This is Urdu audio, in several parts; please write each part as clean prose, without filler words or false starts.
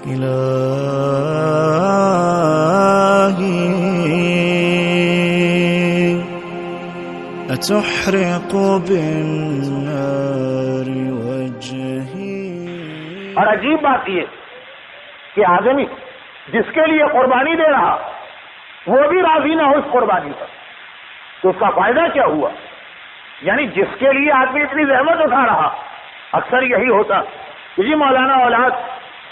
إلهي أتحرق بالنار وجهي. اور عجیب بات یہ کہ آدمی جس کے لیے قربانی دے رہا وہ بھی راضی نہ ہو اس قربانی پر، تو اس کا فائدہ کیا ہوا؟ یعنی جس کے لیے آدمی اتنی زحمت اٹھا رہا، اکثر یہی ہوتا کہ جی مولانا اولاد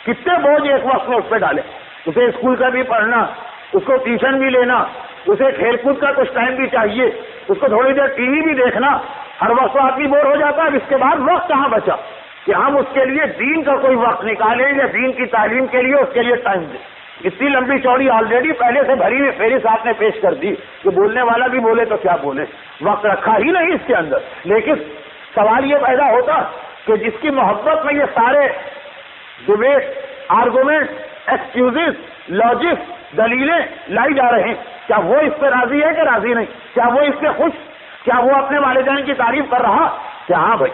کتنے بوجھ ایک وقت میں اس پہ ڈالے، اسے اسکول کا بھی پڑھنا، اس کو ٹیوشن بھی لینا، اسے کھیل کود کا کچھ ٹائم بھی چاہیے، اس کو تھوڑی دیر ٹی وی بھی دیکھنا، ہر وقت تو آدمی بور ہو جاتا ہے. اب اس کے بعد وقت کہاں بچا کہ ہم اس کے لیے دین کا کوئی وقت نکالیں یا دین کی تعلیم کے لیے اس کے لیے ٹائم دیں. اتنی لمبی چوڑی آلریڈی پہلے سے بھری ہوئی فہرست آپ نے پیش کر دی کہ بولنے والا بھی بولے تو کیا بولے، وقت رکھا ہی نہیں اس کے اندر. لیکن سوال یہ پیدا ہوتا کہ جس کی محبت میں یہ سارے ڈبیٹ، آرگومنٹ، ایکسکیوزز، لاجک، دلیلیں لائی جا رہے ہیں، کیا وہ اس پہ راضی ہے کہ راضی نہیں؟ کیا وہ اس سے خوش؟ کیا وہ اپنے والدین کی تعریف کر رہا کہ ہاں بھائی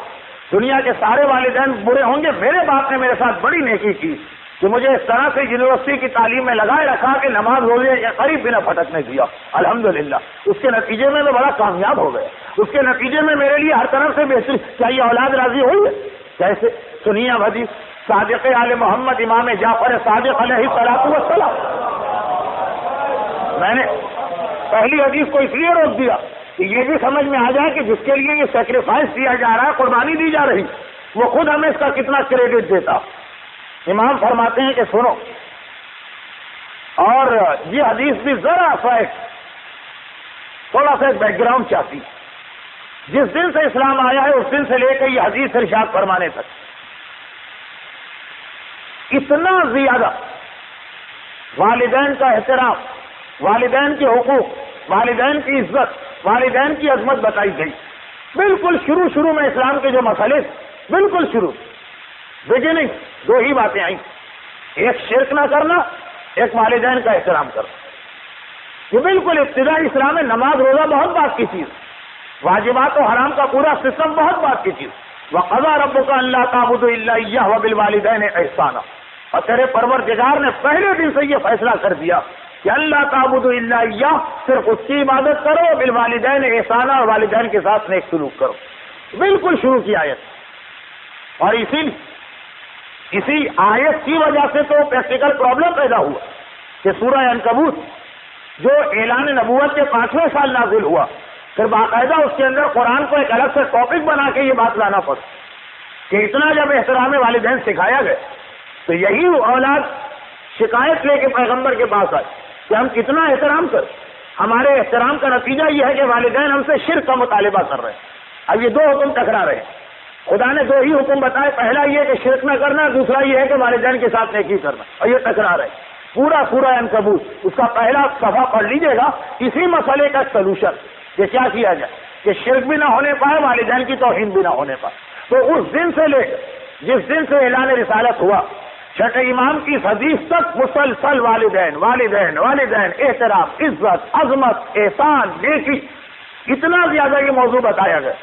دنیا کے سارے والدین برے ہوں گے، میرے باپ نے میرے ساتھ بڑی نیکی کی کہ مجھے اس طرح سے یونیورسٹی کی تعلیم میں لگائے رکھا کہ نماز روزے کے قریب بھی نہ پھٹکنے دیا، الحمدللہ اس کے نتیجے میں بڑا کامیاب ہو گیا، اس کے نتیجے میں میرے لیے ہر طرف سے بہتری. کیا یہ اولاد راضی ہوئی ہے؟ کیسے؟ سنیے حدیث صادق آل محمد امام جعفر صادق علیہ الصلوۃ والسلام. میں نے پہلی حدیث کو اس لیے روک دیا کہ یہ بھی سمجھ میں آ جائے کہ جس کے لیے یہ سیکریفائس دیا جا رہا ہے، قربانی دی جا رہی، وہ خود ہمیں اس کا کتنا کریڈٹ دیتا. امام فرماتے ہیں کہ سنو، اور یہ حدیث بھی ذرا سا تھوڑا سا بیک گراؤنڈ چاہتی. جس دن سے اسلام آیا ہے اس دن سے لے کے یہ حدیث ارشاد فرمانے تک اتنا زیادہ والدین کا احترام، والدین کے حقوق، والدین کی عزت، والدین کی عظمت بتائی گئی. بالکل شروع میں اسلام کے جو مسئلے، بالکل شروع بگننگ دو ہی باتیں آئیں، ایک شرک نہ کرنا، ایک والدین کا احترام کرنا. یہ بالکل ابتدائی اسلام میں نماز روزہ بہت بات کی چیز، واجبات و حرام کا پورا سسٹم بہت بات کی چیز. وَقَضَىٰ رَبُّكَ أَلَّا تَعْبُدُوا إِلَّا إِيَّاهُ وَبِالْوَالِدَيْنِ إِحْسَانًا. اور تیرے پروردگار نے پہلے دن سے یہ فیصلہ کر دیا کہ اللہ تعبدوا الا اياه، صرف اس کی عبادت کرو، بالوالدین احسانا، اور والدین کے ساتھ نیک سلوک کرو. بالکل شروع کی آیت. اور اسی آیت کی وجہ سے تو پریکٹیکل پرابلم پیدا ہوا کہ سورہ عنکبوت جو اعلان نبوت کے 5ویں سال نازل ہوا، پھر باقاعدہ اس کے اندر قرآن کو ایک الگ سے ٹاپک بنا کے یہ بات لانا پڑا کہ اتنا جب احترام والدین سکھایا گیا تو یہی اولاد شکایت لے کے پیغمبر کے پاس آئے کہ ہم کتنا احترام کریں. ہمارے احترام کا نتیجہ یہ ہے کہ والدین ہم سے شرک کا مطالبہ کر رہے ہیں. اب یہ دو حکم ٹکرا رہے ہیں. خدا نے دو ہی حکم بتائے، پہلا یہ کہ شرک نہ کرنا، دوسرا یہ ہے کہ والدین کے ساتھ نیکی کرنا، اور یہ ٹکرا رہے ہیں. پورا سورہ عنکبوت اس کا پہلا صفحہ پڑھ لیجئے گا، اسی مسئلے کا سلوشن کہ کیا کیا جائے کہ شرک بھی نہ ہونے پائے، والدین کی توہین بھی نہ ہونے پائے. تو اس دن سے لے کر جس دن سے اعلان رسالت ہوا، چھٹے امام کی حدیث تک مسلسل والدین احترام، عزت، عظمت، احسان، نیکی، اتنا زیادہ یہ موضوع بتایا گیا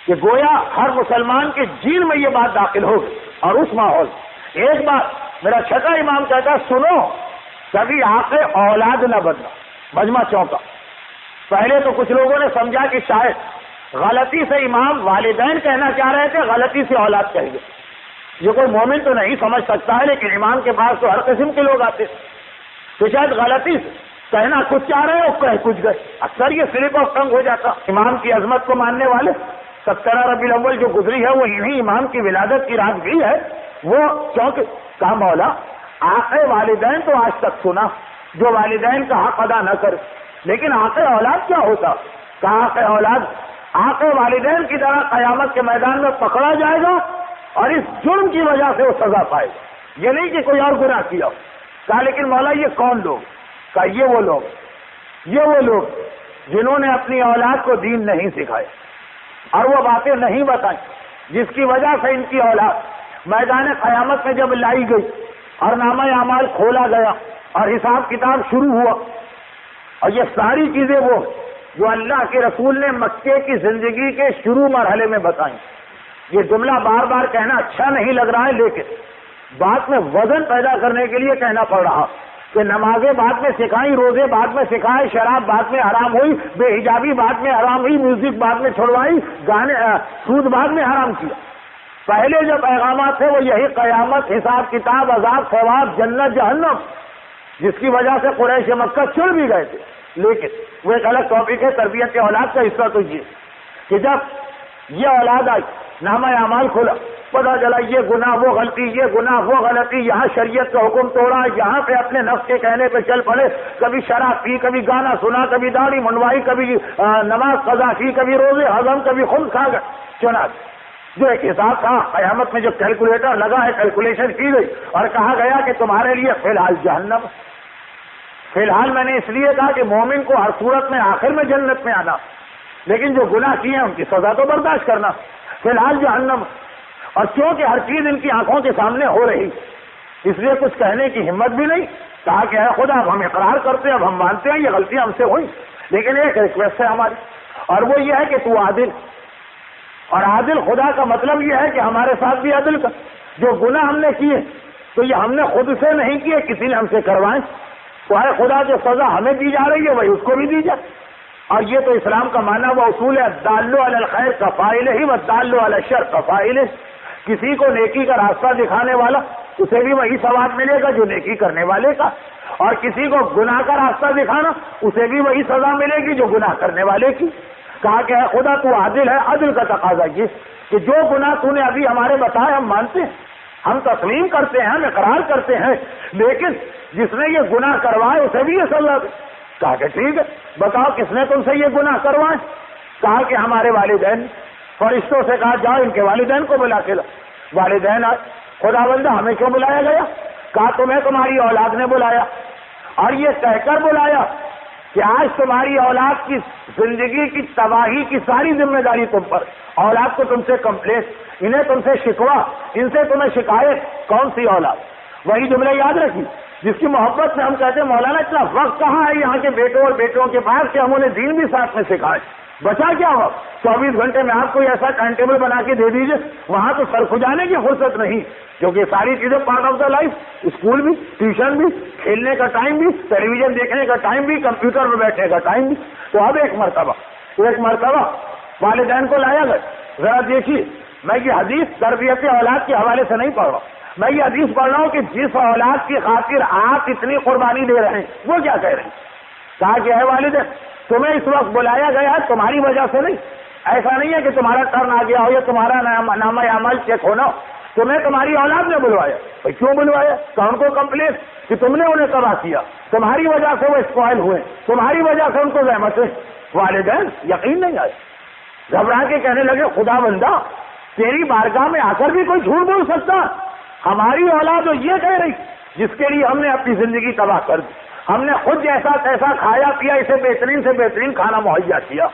کہ گویا ہر مسلمان کے جین میں یہ بات داخل ہو گئی. اور اس ماحول ایک بات میرا چھٹا امام کہتا ہے، سنو کبھی آپ سے اولاد نہ بدلا. مجمع چونکا. پہلے تو کچھ لوگوں نے سمجھا کہ شاید غلطی سے امام والدین کہنا چاہ رہے تھے، غلطی سے اولاد کہہ گئے. یہ کوئی مومن تو نہیں سمجھ سکتا ہے، لیکن امام کے پاس تو ہر قسم کے لوگ آتے تو شاید غلطی سے کہنا کچھ چاہ رہے ہیں اور کہہ کچھ گئے. اکثر یہ سلپ آف ٹنگ ہو جاتا. امام کی عظمت کو ماننے والے 17 ربیع الاول جو گزری ہے وہ انہی امام کی ولادت کی رات بھی ہے. وہ کیونکہ کہا مولا حق والدین تو آج تک سنا، جو والدین کا حق ادا نہ کرے، لیکن حق اولاد کیا ہوتا؟ کہا حق اولاد حق والدین کی طرح قیامت کے میدان میں پکڑا جائے گا اور اس جرم کی وجہ سے وہ سزا پائے گا. یہ نہیں کہ کوئی اور گناہ کیا ہو. کہا لیکن مولا یہ کون لوگ؟ کہا یہ وہ لوگ جنہوں نے اپنی اولاد کو دین نہیں سکھائے اور وہ باتیں نہیں بتائیں جس کی وجہ سے ان کی اولاد میدان قیامت میں جب لائی گئی اور نامہ اعمال کھولا گیا اور حساب کتاب شروع ہوا، اور یہ ساری چیزیں وہ جو اللہ کے رسول نے مکے کی زندگی کے شروع مرحلے میں بتائیں. یہ جملہ بار بار کہنا اچھا نہیں لگ رہا ہے، لیکن بات میں وزن پیدا کرنے کے لیے کہنا پڑ رہا کہ نمازیں بعد میں سکھائی، روزے بعد میں سکھائے، شراب بعد میں حرام ہوئی، بے حجابی بعد میں حرام ہوئی، میوزک بعد میں چھڑوائی، گانے سود بعد میں حرام کیا۔ پہلے جو پیغامات تھے وہ یہی قیامت، حساب کتاب، عذاب، ثواب، جنت، جہنم، جس کی وجہ سے قریش مکہ چڑ بھی گئے تھے۔ لیکن وہ ایک الگ ٹاپک ہے، تربیت اولاد کا حصہ تو یہ کہ جب یہ اولاد آئی، نامہ اعمال کھولا، پتا چلا یہ گناہ وہ غلطی، یہ گناہ وہ غلطی، یہاں شریعت کا حکم توڑا، یہاں پہ اپنے نفس کے کہنے پہ چل پڑے، کبھی شراب پی، کبھی گانا سنا، کبھی داڑھی منڈوائی، کبھی نماز قضا کی، کبھی روزے ہضم، کبھی خود کھا گئے۔ چنانچہ جو ایک حساب تھا قیامت میں، جو کیلکولیٹر لگا ہے، کیلکولیشن کی گئی اور کہا گیا کہ تمہارے لیے فی الحال جہنم۔ فی الحال میں نے اس لیے کہا کہ مومن کو ہر صورت میں آخر میں جنت میں آنا، لیکن جو گناہ کیے ہیں ان کی سزا تو برداشت کرنا، فی الحال جہنم۔ اور کیونکہ ہر چیز ان کی آنکھوں کے سامنے ہو رہی، اس لیے کچھ کہنے کی ہمت بھی نہیں، کہا کہ اے خدا اب ہم اقرار کرتے ہیں، اب ہم مانتے ہیں یہ غلطیاں ہم سے ہوئی، لیکن ایک ریکویسٹ ہے ہماری، اور وہ یہ ہے کہ تو عادل، اور عادل خدا کا مطلب یہ ہے کہ ہمارے ساتھ بھی عدل کر، جو گناہ ہم نے کیے تو یہ ہم نے خود سے نہیں کیے، کسی نے ہم سے کروائیں، تو اے خدا جو سزا ہمیں دی جا رہی ہے وہی اس کو بھی دی جائے۔ اور یہ تو اسلام کا مانا وہ اصول ہے، الدال علی الخیر کفاعلہ والدال علی الشر کفاعلہ۔ کسی کو نیکی کا راستہ دکھانے والا اسے بھی وہی ثواب ملے گا جو نیکی کرنے والے کا، اور کسی کو گناہ کا راستہ دکھانا اسے بھی وہی سزا ملے گی جو گناہ کرنے والے کی۔ کہا کہ اے خدا تو عادل ہے، عدل کا تقاضا یہ کہ جو گناہ تو نے ابھی ہمارے بتائے ہم مانتے ہیں، ہم تسلیم کرتے ہیں، ہم اقرار کرتے ہیں، لیکن جس نے یہ گناہ کروائے اسے بھی یہ سزا دے۔ کہا کہ ٹھیک ہے، بتاؤ کس نے تم سے یہ گناہ کروائے؟ کہا کہ ہمارے والدین۔ فرشتوں سے کہا جاؤ ان کے والدین کو بلا کے لاؤ۔ والدین آئے، خدا بندہ ہمیں کیوں بلایا گیا؟ کہا تمہیں تمہاری اولاد نے بلایا، اور یہ کہہ کر بلایا کہ آج تمہاری اولاد کی زندگی کی تباہی کی ساری ذمہ داری تم پر، اولاد کو تم سے کمپلین، انہیں تم سے شکوہ، ان سے تمہیں شکایت۔ کون سی اولاد؟ وہی جملے یاد رکھی جس کی محبت میں ہم کہتے ہیں مولانا اتنا وقت کہاں ہے یہاں کے بیٹوں اور بیٹوں کے پاس کہ ہم انہیں دین بھی ساتھ میں سکھائیں، بچا کیا وقت؟ 24 گھنٹے میں آپ کو ایسا ٹائم ٹیبل بنا کے دے دیجئے، وہاں تو سر کھجانے کی فرصت نہیں، کیونکہ ساری چیزیں part of the life, school بھی، ٹیوشن بھی، کھیلنے کا ٹائم بھی، ٹیلی ویژن دیکھنے کا ٹائم بھی، کمپیوٹر میں بیٹھنے کا ٹائم بھی۔ تو اب ایک مرتبہ والدین کو لایا گیا۔ ذرا دیکھیے، میں یہ حدیث تربیت اولاد کے حوالے سے نہیں پڑھ رہا، میں یہ حدیث پڑھ رہا ہوں کہ جس اولاد کی خاطر آپ اتنی قربانی دے رہے ہیں وہ کیا کہہ رہے ہیں؟ کہا کہ اے والدین تمہیں اس وقت بلایا گیا ہے تمہاری وجہ سے نہیں، ایسا نہیں ہے کہ تمہارا ٹرن آ گیا ہو یا تمہارا نامہ اعمال چیک ہونا ہو، تمہیں تمہاری اولاد نے بلوایا۔ بھائی کیوں بلوایا؟ کون کو کمپلین کہ تم نے انہیں تباہ کیا، تمہاری وجہ سے وہ اسپوائل ہوئے، تمہاری وجہ سے ان کو زحمت ہے۔ والدین یقین نہیں آئے، گھبرا کے کہنے لگے خدا بندہ تیری بارگاہ میں آ کر بھی کوئی جھوٹ بول سکتا؟ ہماری اولاد تو یہ کہہ رہی جس کے لیے ہم نے اپنی زندگی تباہ کر دی، ہم نے خود جیسا تیسا کھایا پیا، اسے بہترین سے بہترین کھانا مہیا کیا،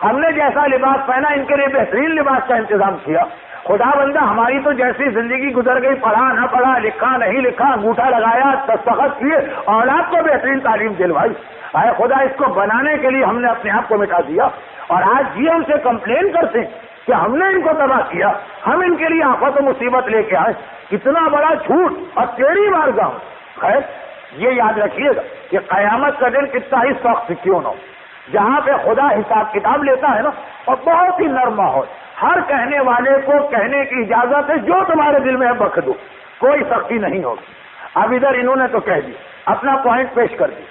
ہم نے جیسا لباس پہنا ان کے لیے بہترین لباس کا انتظام کیا۔ خدا بندہ ہماری تو جیسی زندگی گزر گئی، پڑھا نہ پڑھا، لکھا نہیں لکھا، انگوٹھا لگایا، دستخط کیے، اولاد کو بہترین تعلیم دلوائی، اے خدا اس کو بنانے کے لیے ہم نے اپنے آپ کو مٹا دیا، اور آج یہ ہم سے کمپلین کرتے ہیں کہ ہم نے ان کو تباہ کیا، ہم ان کے لیے آفت و مصیبت لے کے آئے۔ کتنا بڑا جھوٹ اور تیری بارگاہ۔ خیر یہ یاد رکھیے گا کہ قیامت کا دن کتنا ہی سخت کیوں نہ ہو، جہاں پہ خدا حساب کتاب لیتا ہے نا، اور بہت ہی نرم ماحول، ہر کہنے والے کو کہنے کی اجازت ہے، جو تمہارے دل میں ہے بک دو، کوئی سختی نہیں ہوگی۔ اب ادھر انہوں نے تو کہہ دیا، اپنا پوائنٹ پیش کر دیا،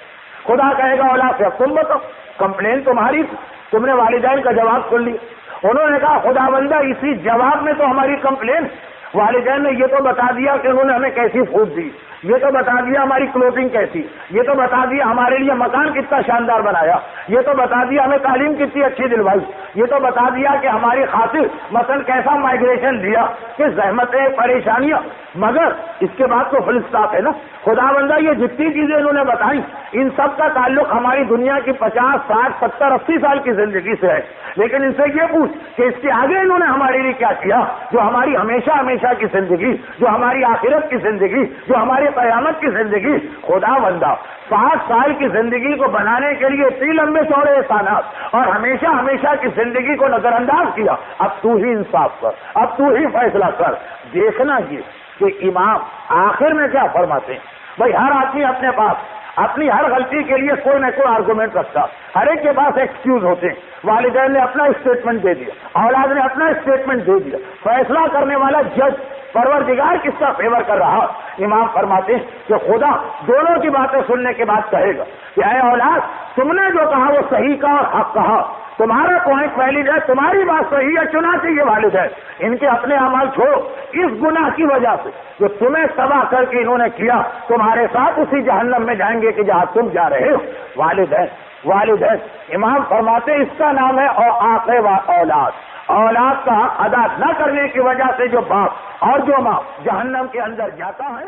خدا کہے گا اولاد سے اب تم بتاؤ، کمپلین تمہاری، تم نے والدین کا جواب سن لیا۔ انہوں نے کہا خدا بندہ اسی جواب میں تو ہماری کمپلین، والدین نے یہ تو بتا دیا کہ انہوں نے ہمیں کیسی فوڈ دی، یہ تو بتا دیا ہماری کلوتھنگ کیسی، یہ تو بتا دیا ہمارے لیے مکان کتنا شاندار بنایا، یہ تو بتا دیا ہمیں تعلیم کتنی اچھی دلوائی، یہ تو بتا دیا کہ ہماری خاطر مثلا کیسا مائگریشن دیا، کہ زحمتیں پریشانیاں، مگر اس کے بعد تو فل اسٹاپ ہے نا۔ خدا بندہ یہ جتنی چیزیں انہوں نے بتائی ان سب کا تعلق ہماری دنیا کی 50 60 70 80 سال کی زندگی سے ہے، لیکن ان سے یہ پوچھ کہ اس کے آگے انہوں نے ہمارے لیے کیا کیا، جو ہماری ہمیشہ ہمیشہ کی زندگی، جو ہماری آخرت کی زندگی، جو ہماری قیامت کی زندگی۔ خدا بندہ 60 سال کی زندگی کو بنانے کے لیے اتنے لمبے چوڑے احسانات اور ہمیشہ ہمیشہ کی زندگی کو نظر انداز کیا، اب تو ہی انصاف کر، اب تو ہی فیصلہ کر۔ دیکھنا یہ کہ امام آخر میں کیا فرماتے ہیں؟ بھائی ہر آدمی اپنے پاس اپنی ہر غلطی کے لیے کوئی نہ کوئی آرگومنٹ رکھتا، ہر ایک کے پاس ایکسکیوز ہوتے ہیں. والدین نے اپنا اسٹیٹمنٹ دے دیا، اولاد نے اپنا اسٹیٹمنٹ دے دیا، فیصلہ کرنے والا جج پروردگار کس کا فیور کر رہا؟ امام فرماتے ہیں کہ خدا دونوں کی باتیں سننے کے بعد کہے گا کہ اے اولاد، تم نے جو کہا وہ صحیح کہا اور حق کہا، تمہارا پوائنٹ ویلڈ ہے، تمہاری بات صحیح ہے، چنانچہ یہ والد ہے ان کے اپنے اعمال چھوڑو، اس گناہ کی وجہ سے جو تمہیں تباہ کر کے انہوں نے کیا، تمہارے ساتھ اسی جہنم میں جائیں گے کہ جہاں تم جا رہے ہو. والدین امام فرماتے اس کا نام ہے اولاد. اولاد کا حق ادا نہ کرنے کی وجہ سے جو باپ اور جو ماں جہنم کے اندر جاتا ہے